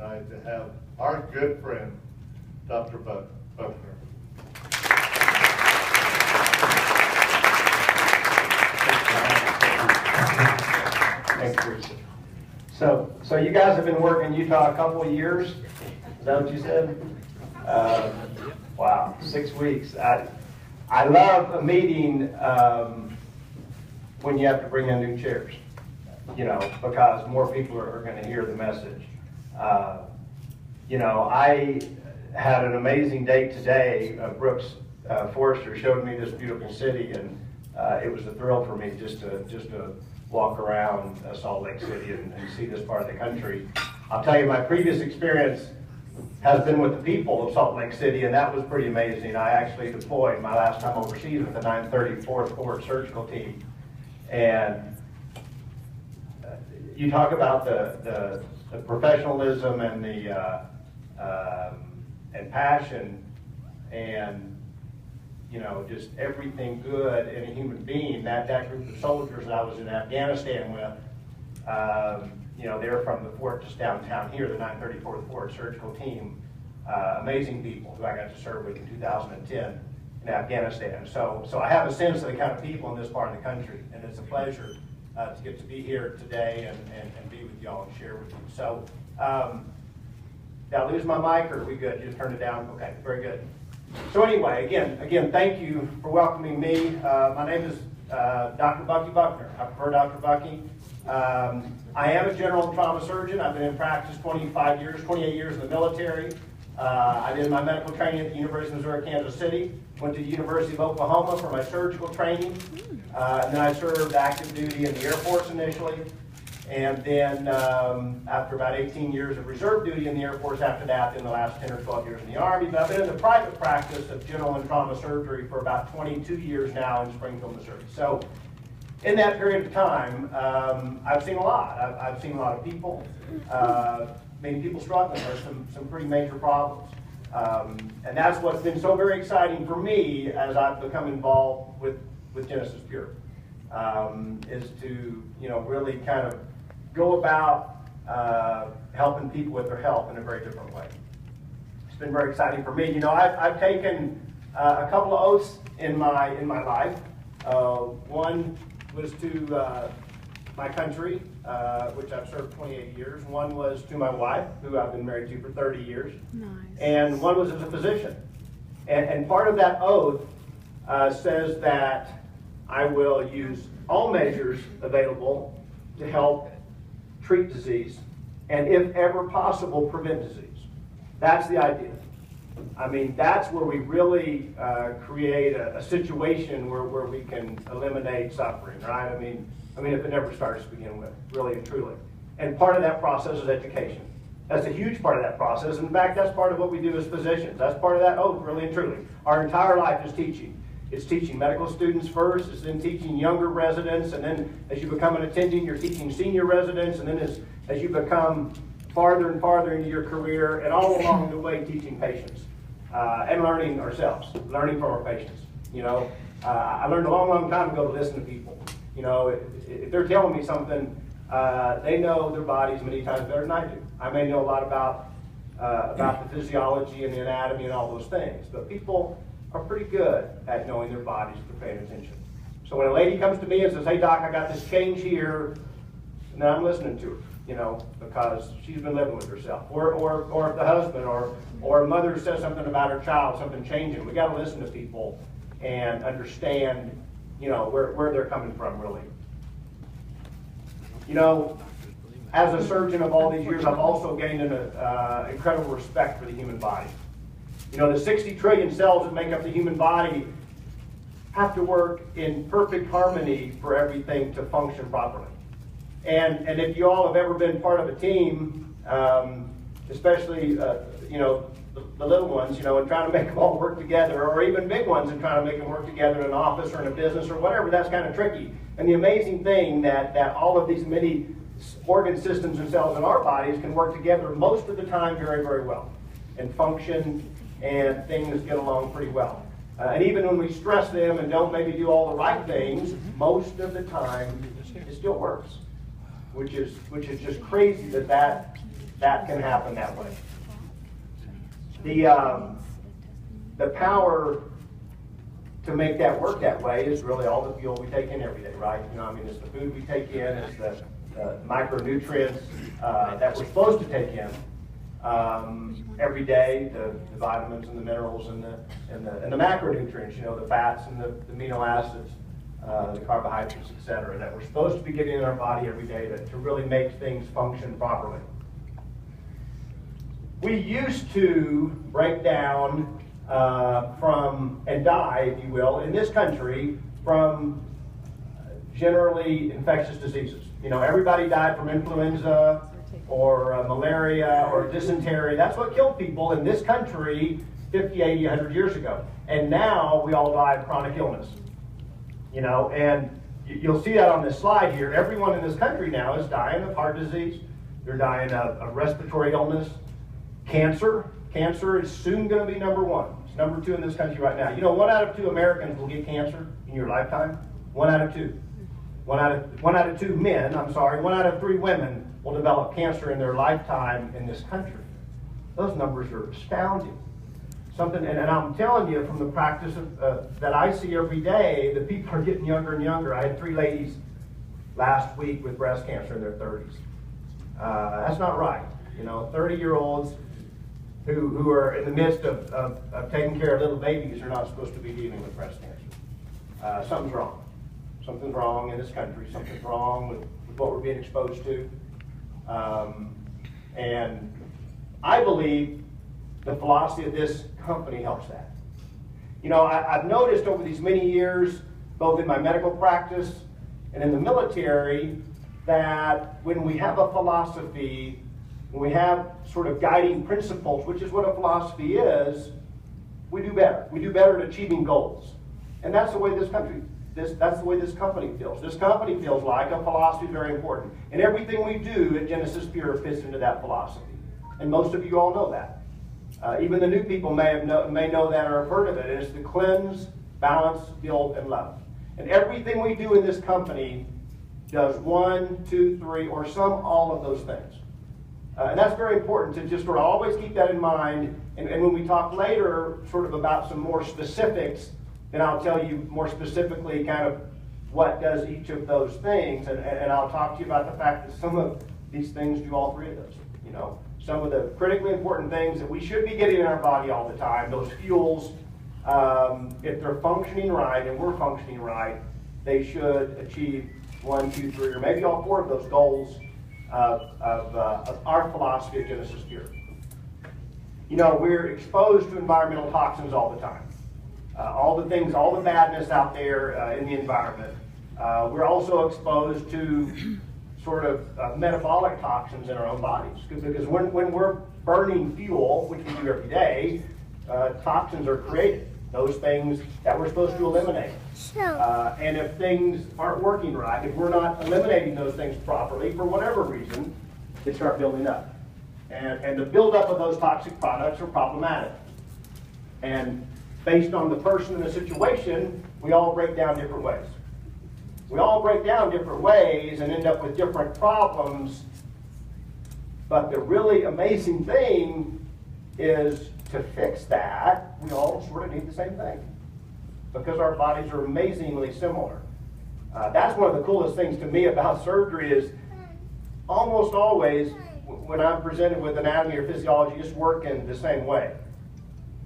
tonight to have our good friend, Dr. Buckner. Thanks, Bruce. So you guys have been working in Utah a couple of years. Is that what you said? Wow, 6 weeks. I love a meeting when you have to bring in new chairs, because more people are going to hear the message. I had an amazing day today. Brooks Forrester showed me this beautiful city, and it was a thrill for me just to walk around Salt Lake City and see this part of the country. I'll tell you, my previous experience has been with the people of Salt Lake City, and that was pretty amazing. I actually deployed my last time overseas with the 934th Forward Surgical Team, and you talk about the professionalism and the and passion, and just everything good in a human being. That group of soldiers that I was in Afghanistan with, they're from the fort just downtown here, the 934th Forward Surgical Team. Amazing people who I got to serve with in 2010 in Afghanistan. So I have a sense of the kind of people in this part of the country, and it's a pleasure to get to be here today and be with y'all and share with you. So, did I lose my mic, or are we good? You just turned it down? Okay, very good. So anyway, again, thank you for welcoming me. My name is Dr. Bucky Buckner. I prefer Dr. Bucky. I am a general trauma surgeon. I've been in practice 28 years in the military. I did my medical training at the University of Missouri, Kansas City. Went to the University of Oklahoma for my surgical training. And then I served active duty in the Air Force initially. And then after about 18 years of reserve duty in the Air Force after that, in the last 10 or 12 years in the Army. But I've been in the private practice of general and trauma surgery for about 22 years now in Springfield, Missouri. So in that period of time, I've seen a lot. I've seen a lot of people, many people struggling with some pretty major problems. And that's what's been so very exciting for me as I've become involved with GenesisPURE, is to really kind of go about helping people with their health in a very different way. It's been very exciting for me. I've taken a couple of oaths in my life. One was to my country, which I've served 28 years. One was to my wife, who I've been married to for 30 years. Nice. And one was as a physician. And part of that oath says that I will use all measures available to help treat disease, and if ever possible, prevent disease. That's the idea. I mean, that's where we really create a situation where we can eliminate suffering, right? I mean, if it never starts to begin with, really and truly. And part of that process is education. That's a huge part of that process. In fact, that's part of what we do as physicians. That's part of that oath, really and truly. Our entire life is teaching. It's teaching medical students first, it's then teaching younger residents, and then as you become an attending, you're teaching senior residents, and then as you become farther and farther into your career, and all along the way teaching patients. And learning ourselves, learning from our patients. I learned a long time ago to listen to people. If they're telling me something, they know their bodies many times better than I do. I may know a lot about the physiology and the anatomy and all those things, but people are pretty good at knowing their bodies if they're paying attention. So when a lady comes to me and says, "Hey doc, I got this change here," and then I'm listening to her, because she's been living with herself. Or if the husband or a mother says something about her child, something changing, we got to listen to people and understand, where they're coming from, really. As a surgeon of all these years, I've also gained an incredible respect for the human body. The 60 trillion cells that make up the human body have to work in perfect harmony for everything to function properly. And if you all have ever been part of a team, especially the little ones, and trying to make them all work together, or even big ones and trying to make them work together in an office or in a business or whatever, that's kind of tricky. And the amazing thing that all of these many organ systems and cells in our bodies can work together most of the time very, very well and function, and things get along pretty well. And even when we stress them and don't maybe do all the right things, most of the time it still works, which is just crazy that that can happen that way. The power to make that work that way is really all the fuel we take in every day, right? You know, I mean, it's the food we take in, it's the micronutrients that we're supposed to take in every day, the vitamins and the minerals and the macronutrients, you know, the fats and the amino acids, the carbohydrates, etc., that we're supposed to be getting in our body every day to really make things function properly. We used to break down from and die, if you will, in this country from generally infectious diseases. You know, everybody died from influenza or malaria or dysentery. That's what killed people in this country 50, 80, 100 years ago. And now we all die of chronic illness. You know, and you'll see that on this slide here. Everyone in this country now is dying of heart disease. They're dying of respiratory illness. Cancer. Cancer is soon going to be number one. It's number two in this country right now. You know, 1 out of 2 Americans will get cancer in your lifetime. 1 out of 2. 1 out of 2 men, I'm sorry, 1 out of 3 women will develop cancer in their lifetime in this country. Those numbers are astounding. And I'm telling you from the practice that I see every day, the people are getting younger and younger. I had 3 ladies last week with breast cancer in their 30s. That's not right. You know, 30-year-olds who are in the midst of taking care of little babies are not supposed to be dealing with breast cancer. Something's wrong. Something's wrong in this country. Something's wrong with what we're being exposed to. And I believe the philosophy of this company helps that. You know, I've noticed over these many years, both in my medical practice and in the military, that when we have a philosophy, when we have sort of guiding principles, which is what a philosophy is, we do better. We do better at achieving goals. And that's the way this country, that's the way this company feels. This company feels like a philosophy is very important. And everything we do at GenesisPURE fits into that philosophy. And most of you all know that. Even the new people may know that or have heard of it. It's to cleanse, balance, build, and love. And everything we do in this company does 1, 2, 3, or all of those things. And that's very important to just sort of always keep that in mind. And when we talk later sort of about some more specifics, then I'll tell you more specifically kind of what does each of those things. And I'll talk to you about the fact that some of these things do all 3 of those. You know, some of the critically important things that we should be getting in our body all the time, those fuels, if they're functioning right and we're functioning right, they should achieve 1, 2, 3, or maybe all 4 of those goals of our philosophy at GenesisPURE. You know, we're exposed to environmental toxins all the time. All the things, all the badness out there in the environment. We're also exposed to sort of metabolic toxins in our own bodies. Because when we're burning fuel, which we do every day, toxins are created. Those things that we're supposed to eliminate. And if things aren't working right, if we're not eliminating those things properly, for whatever reason, they start building up. And the buildup of those toxic products are problematic. And based on the person and the situation, we all break down different ways. We all break down different ways and end up with different problems. But the really amazing thing is to fix that, we all sort of need the same thing. Because our bodies are amazingly similar. That's one of the coolest things to me about surgery is almost always when I'm presented with anatomy or physiology, just working the same way.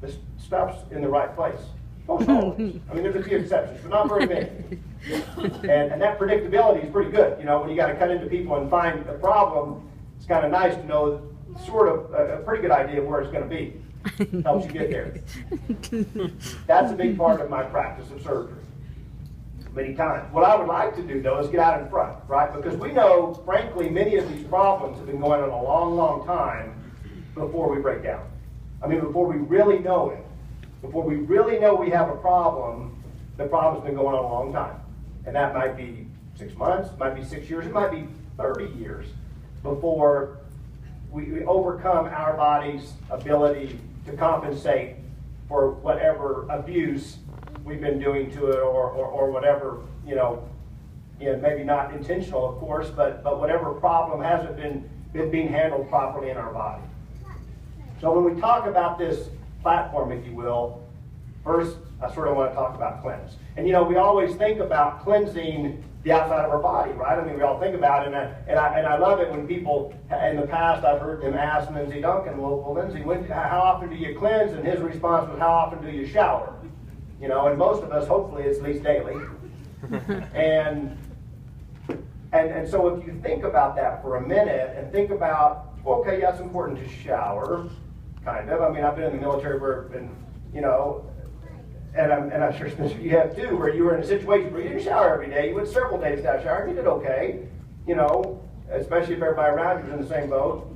The stuff's in the right place. Most always. I mean, there's a few exceptions, but not very many. And that predictability is pretty good. You know, when you got to cut into people and find the problem, it's kind of nice to know sort of a pretty good idea of where it's going to be. Helps you get there. That's a big part of my practice of surgery. Many times. What I would like to do, though, is get out in front, right? Because we know, frankly, many of these problems have been going on a long, long time before we break down. I mean, before we really know it. Before we really know we have a problem, the problem's been going on a long time. And that might be 6 months, it might be 6 years, it might be 30 years before we overcome our body's ability to compensate for whatever abuse we've been doing to it or whatever, you know, maybe not intentional, of course, but whatever problem hasn't been it being handled properly in our body. So when we talk about this platform, if you will, first I sort of want to talk about cleanse. And you know, we always think about cleansing the outside of our body, right? I mean, we all think about it, and I love it when people, in the past, I've heard them ask Lindsey Duncan, well Lindsey, how often do you cleanse? And his response was, how often do you shower? You know, and most of us, hopefully, it's at least daily. And so if you think about that for a minute, and think about, okay, yeah, it's important to shower, kind of. I mean, I've been in the military where, you know, and I'm sure you have too, where you were in a situation where you didn't shower every day. You went several days without showering. You did okay, you know, especially if everybody around you was in the same boat.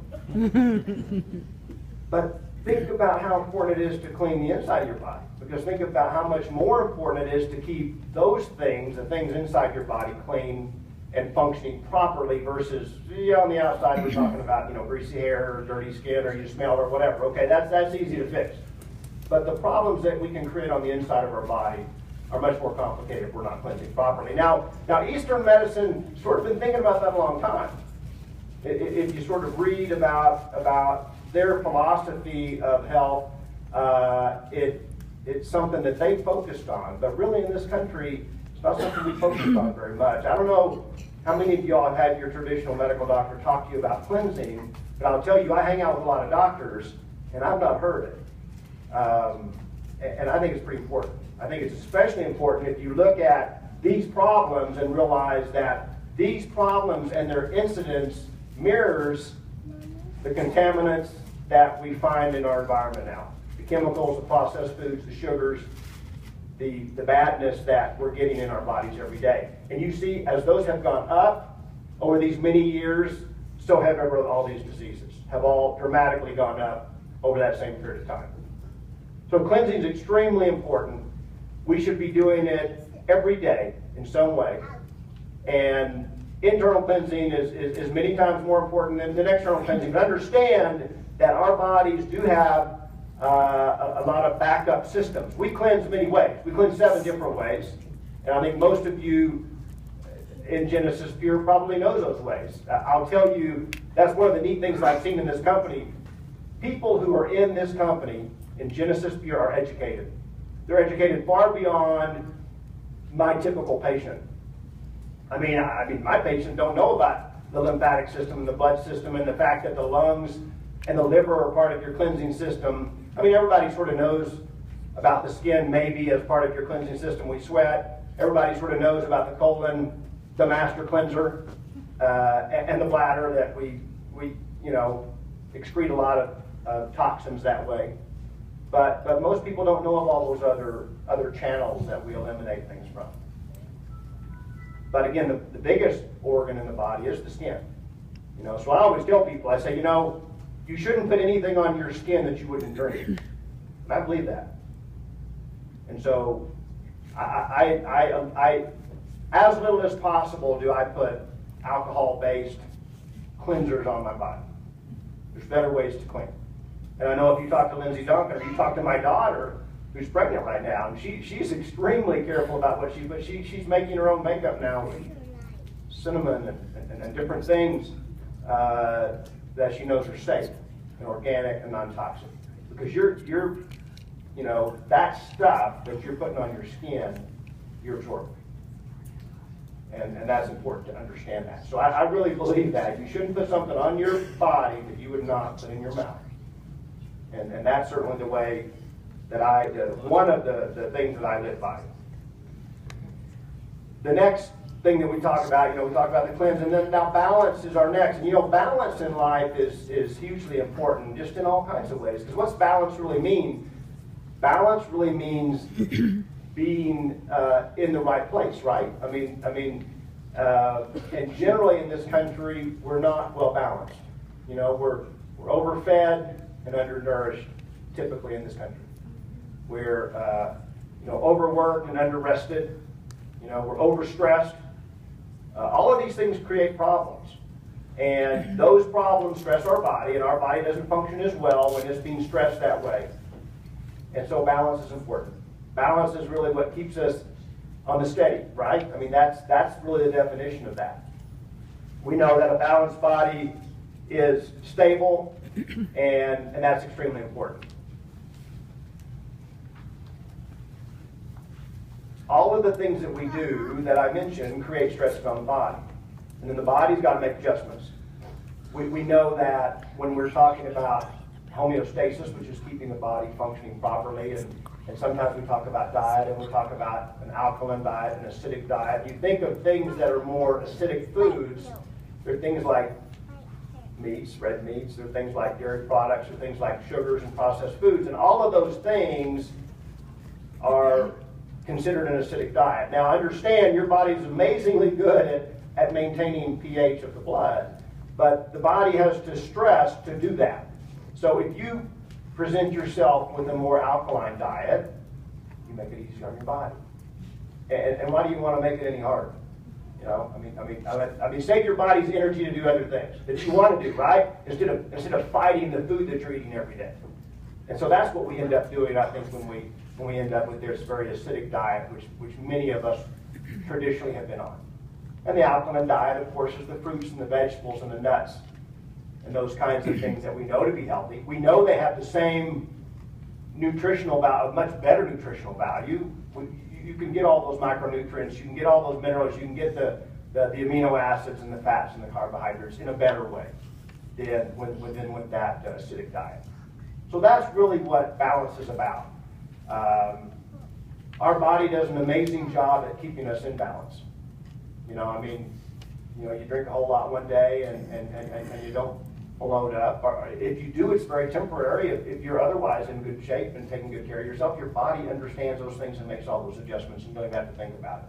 But think about how important it is to clean the inside of your body. Because think about how much more important it is to keep those things, the things inside your body, clean and functioning properly versus, you know, on the outside we're talking about, you know, greasy hair or dirty skin or you smell or whatever. Okay, that's easy to fix. But the problems that we can create on the inside of our body are much more complicated if we're not cleansing properly. Now Eastern medicine sort of been thinking about that a long time. If you sort of read about their philosophy of health, it's something that they focused on. But really in this country, it's not something we focused on very much. I don't know how many of y'all have had your traditional medical doctor talk to you about cleansing, but I'll tell you, I hang out with a lot of doctors, and I've not heard it. And I think it's pretty important. I think it's especially important if you look at these problems and realize that these problems and their incidence mirrors the contaminants that we find in our environment now. The chemicals, the processed foods, the sugars, the badness that we're getting in our bodies every day. And you see, as those have gone up over these many years, so have all these diseases, have all dramatically gone up over that same period of time. So cleansing is extremely important. We should be doing it every day in some way. And internal cleansing is many times more important than external cleansing. But understand that our bodies do have a lot of backup systems. We cleanse many ways. We cleanse 7 different ways. And I think most of you in GenesisPURE probably know those ways. I'll tell you, that's one of the neat things I've seen in this company. People who are in this company in GenesisPURE are educated. They're educated far beyond my typical patient. I mean, my patients don't know about the lymphatic system and the blood system and the fact that the lungs and the liver are part of your cleansing system. I mean, everybody sort of knows about the skin maybe as part of your cleansing system. We sweat. Everybody sort of knows about the colon, the master cleanser, and the bladder that we you know, excrete a lot of toxins that way. But most people don't know of all those other channels that we eliminate things from. But again, the biggest organ in the body is the skin. You know, so I always tell people, I say, you know, you shouldn't put anything on your skin that you wouldn't drink. And I believe that. And so I as little as possible do I put alcohol-based cleansers on my body. There's better ways to clean. And I know if you talk to Lindsey Duncan, or you talk to my daughter, who's pregnant right now, and she's extremely careful about what she's making her own makeup now with cinnamon and different things that she knows are safe and organic and non-toxic. Because you're you know, that stuff that you're putting on your skin, you're absorbing. And that's important to understand that. So I really believe that. You shouldn't put something on your body that you would not put in your mouth. And that's certainly the way that one of the things that I live by. The next thing that we talk about, you know, we talk about the cleanse, and then now balance is our next. And you know, balance in life is hugely important, just in all kinds of ways. Because what's balance really mean? Balance really means being in the right place, right? I mean, and generally in this country, we're not well balanced. You know, we're overfed and undernourished, typically in this country. We're you know, overworked and underrested. You know, we're overstressed. All of these things create problems. And those problems stress our body, and our body doesn't function as well when it's being stressed that way. And so balance is important. Balance is really what keeps us on the steady, right? I mean, that's really the definition of that. We know that a balanced body is stable, and that's extremely important. All of the things that we do that I mentioned create stress on the body. And then the body's got to make adjustments. We know that when we're talking about homeostasis, which is keeping the body functioning properly, and sometimes we talk about diet, and we talk about an alkaline diet, an acidic diet. You think of things that are more acidic foods, they're things like meats, red meats, they're things like dairy products, or things like sugars and processed foods, and all of those things are considered an acidic diet. Now understand, your body is amazingly good at maintaining pH of the blood, but the body has to stress to do that. So if you present yourself with a more alkaline diet, you make it easier on your body. And why do you want to make it any harder? You know, I mean, save your body's energy to do other things that you want to do, right? Instead of fighting the food that you're eating every day. And so that's what we end up doing, I think, when we end up with this very acidic diet, which many of us traditionally have been on. And the alkaline diet, of course, is the fruits and the vegetables and the nuts and those kinds of things that we know to be healthy. We know they have the same nutritional value, much better nutritional value. You can get all those micronutrients, you can get all those minerals, you can get the amino acids and the fats and the carbohydrates in a better way than with that acidic diet. So that's really what balance is about. Our body does an amazing job at keeping us in balance. You know, I mean, you know, you drink a whole lot one day and you don't load up. Or if you do, it's very temporary. If you're otherwise in good shape and taking good care of yourself, your body understands those things and makes all those adjustments, and you don't even have to think about it.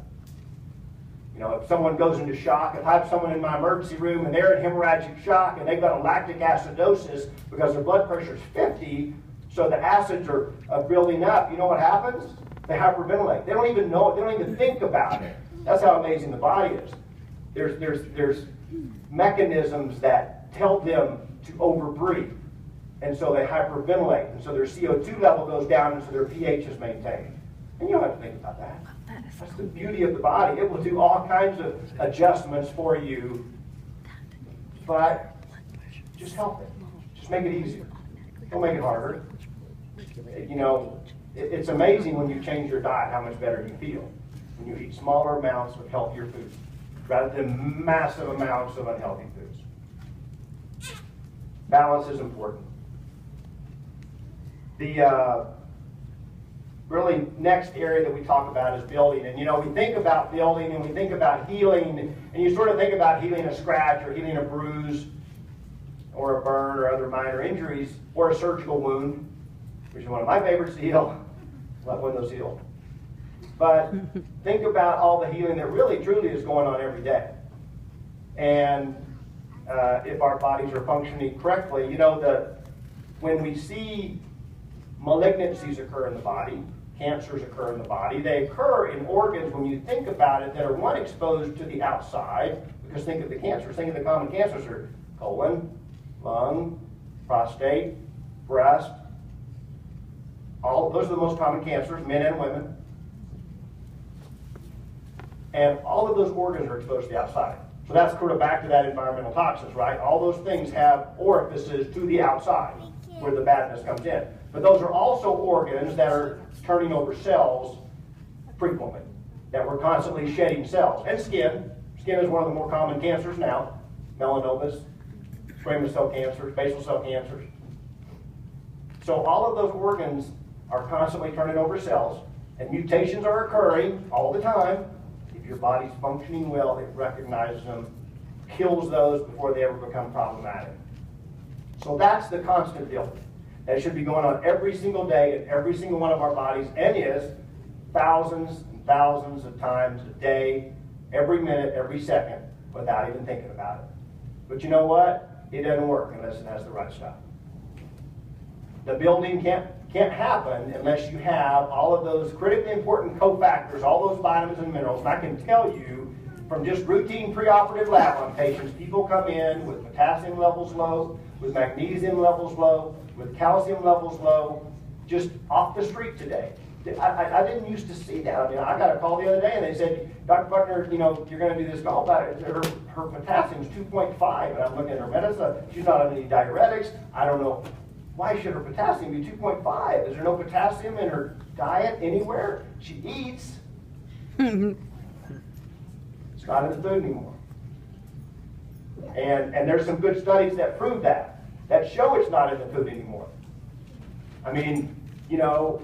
You know, if someone goes into shock, if I have someone in my emergency room and they're in hemorrhagic shock and they've got a lactic acidosis because their blood pressure is 50, so the acids are building up, you know what happens? They hyperventilate. They don't even know it. They don't even think about it. That's how amazing the body is. There's mechanisms that tell them to overbreathe, and so they hyperventilate, and so their CO2 level goes down, and so their pH is maintained. And you don't have to think about that. That's the beauty of the body. It will do all kinds of adjustments for you, but just help it. Just make it easier. Don't make it harder. You know, it's amazing when you change your diet how much better you feel when you eat smaller amounts of healthier foods rather than massive amounts of unhealthy foods. Balance is important. The really next area that we talk about is building. And you know, we think about building and we think about healing, and you sort of think about healing a scratch or healing a bruise or a burn or other minor injuries or a surgical wound, which is one of my favorites to heal. Love when those heal. But think about all the healing that really truly is going on every day. And if our bodies are functioning correctly, you know, when we see malignancies occur in the body, cancers occur in the body, they occur in organs, when you think about it, that are one, exposed to the outside, because think of the cancers. Think of the common cancers are colon, lung, prostate, breast. Those are the most common cancers, men and women. And all of those organs are exposed to the outside. So that's sort of back to that environmental toxins, right? All those things have orifices to the outside where the badness comes in. But those are also organs that are turning over cells frequently, that we're constantly shedding cells. And skin. Skin is one of the more common cancers now. Melanomas, squamous cell cancers, basal cell cancers. So all of those organs are constantly turning over cells, and mutations are occurring all the time. If your body's functioning well, it recognizes them, kills those before they ever become problematic. So that's the constant deal. That should be going on every single day in every single one of our bodies, and is thousands and thousands of times a day, every minute, every second, without even thinking about it. But you know what? It doesn't work unless it has the right stuff. The building can't happen unless you have all of those critically important cofactors, all those vitamins and minerals. And I can tell you from just routine preoperative lab on patients, people come in with potassium levels low, with magnesium levels low, with calcium levels low, just off the street today. I didn't used to see that. I mean, I got a call the other day and they said, Dr. Buckner, you know, you're going to do this gallbladder. Her potassium is 2.5. And I'm looking at her medicine. She's not on any diuretics. I don't know. Why should her potassium be 2.5? Is there no potassium in her diet anywhere? She eats. It's not in the food anymore. And there's some good studies that prove that show it's not in the food anymore. I mean, you know,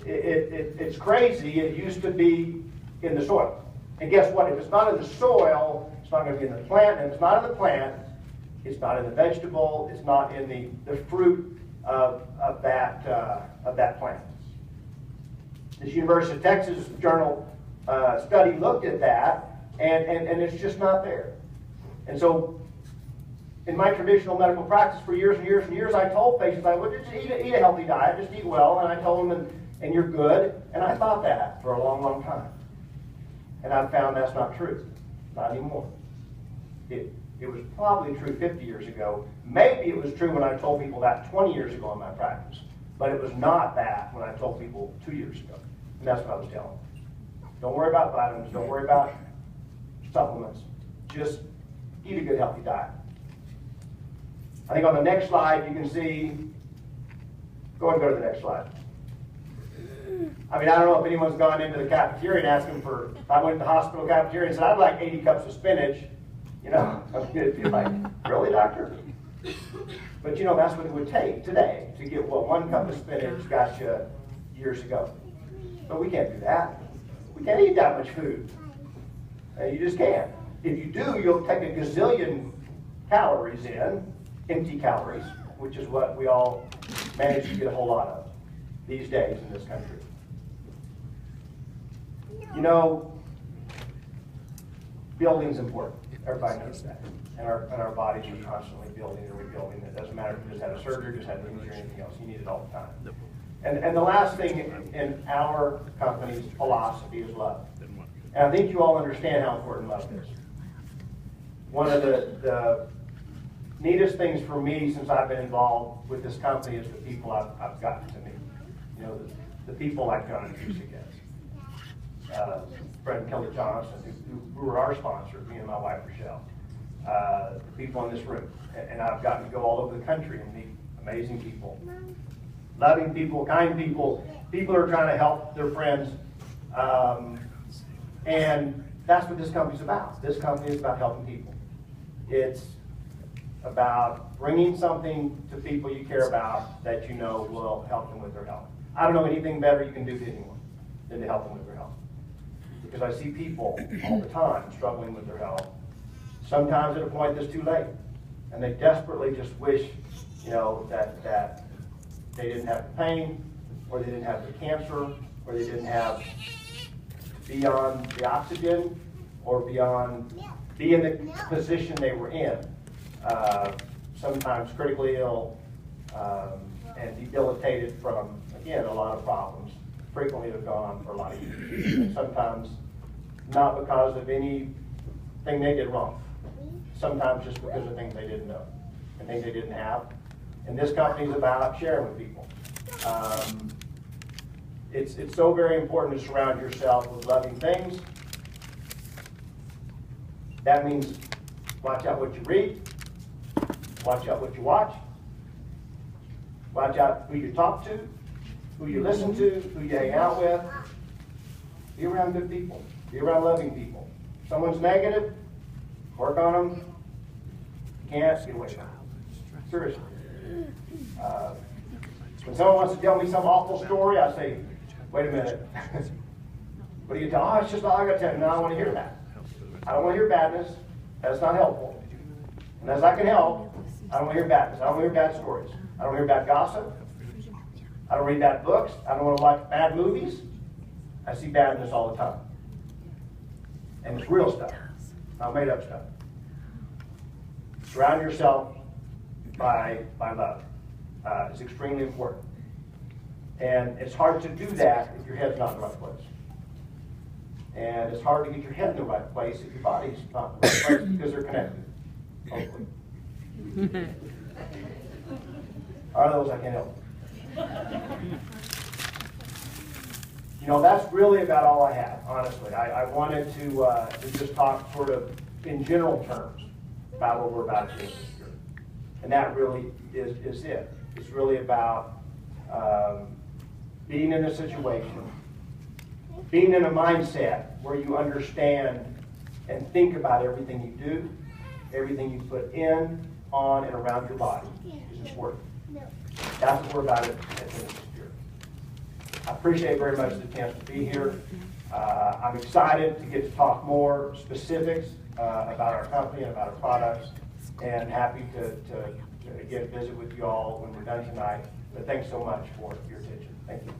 it's crazy. It used to be in the soil. And guess what? If it's not in the soil, it's not going to be in the plant. And if it's not in the plant, it's not in the vegetable. It's not in the fruit of that plant. This University of Texas Journal study looked at that, and it's just not there. And so, in my traditional medical practice for years and years and years, I told patients, I would just eat a healthy diet, just eat well, and I told them, and you're good. And I thought that for a long, long time. And I've found that's not true. Not anymore. It was probably true 50 years ago. Maybe it was true when I told people that 20 years ago in my practice. But it was not that when I told people 2 years ago. And that's what I was telling them. Don't worry about vitamins. Don't worry about supplements. Just eat a good, healthy diet. I think on the next slide you can see, go ahead and go to the next slide. I mean, I don't know if anyone's gone into the cafeteria and asked them for, if I went to the hospital cafeteria and said, I'd like 80 cups of spinach, you know, I'm going to be like, really, doctor? But you know, that's what it would take today to get what 1 cup of spinach got you years ago. But we can't do that. We can't eat that much food. You just can't. If you do, you'll take a gazillion calories in, empty calories, which is what we all manage to get a whole lot of these days in this country. You know, building's important. Everybody knows that. And our bodies are constantly building and rebuilding. It doesn't matter if you just had a surgery, just had an injury, or anything else. You need it all the time. And the last thing in our company's philosophy is love. And I think you all understand how important love is. One of the neatest things for me since I've been involved with this company is the people I've gotten to meet. You know, the people like John and Teresa Getz, Fred and Kelly Johnson, who were our sponsors, me and my wife Rochelle, the people in this room. And I've gotten to go all over the country and meet amazing people, loving people, kind people, people who are trying to help their friends. And that's what this company's about. This company is about helping people. It's about bringing something to people you care about that you know will help them with their health. I don't know anything better you can do to anyone than to help them with their health. Because I see people all the time struggling with their health, sometimes at a point that's too late. And they desperately just wish, you know, that they didn't have the pain, or they didn't have the cancer, or they didn't have to be on the oxygen, or be in the position they were in. Sometimes critically ill and debilitated from, again, a lot of problems. Frequently have gone on for a lot of years. And sometimes not because of anything they did wrong. Sometimes just because of things they didn't know and things they didn't have. And this company is about sharing with people. It's so very important to surround yourself with loving things. That means watch out what you read, watch out what you watch, watch out who you talk to, who you listen to, who you hang out with. Be around good people. Be around loving people. If someone's negative, work on them. You can't, get away from them. Seriously. When someone wants to tell me some awful story, I say, wait a minute. What do you tell? Oh, it's just all I got to tell you. No, I don't want to hear that. I don't want to hear badness. That's not helpful. And as I can help, I don't want to hear badness. I don't want to hear bad stories. I don't want to hear bad gossip. I don't read bad books. I don't want to watch bad movies. I see badness all the time. And it's real stuff, not made up stuff. Surround yourself by love. It's extremely important. And it's hard to do that if your head's not in the right place. And it's hard to get your head in the right place if your body's not in the right place because they're connected, hopefully. Are those I can't help? You know, that's really about all I had, honestly. I wanted to just talk sort of in general terms about what we're about to do. And that really is it. It's really about being in a situation, being in a mindset where you understand and think about everything you do, everything you put in, on, and around your body. Is this working? That's what we're about at GenesisPURE. I appreciate very much the chance to be here. I'm excited to get to talk more specifics about our company and about our products, and happy to again visit with you all when we're done tonight. But thanks so much for your attention. Thank you.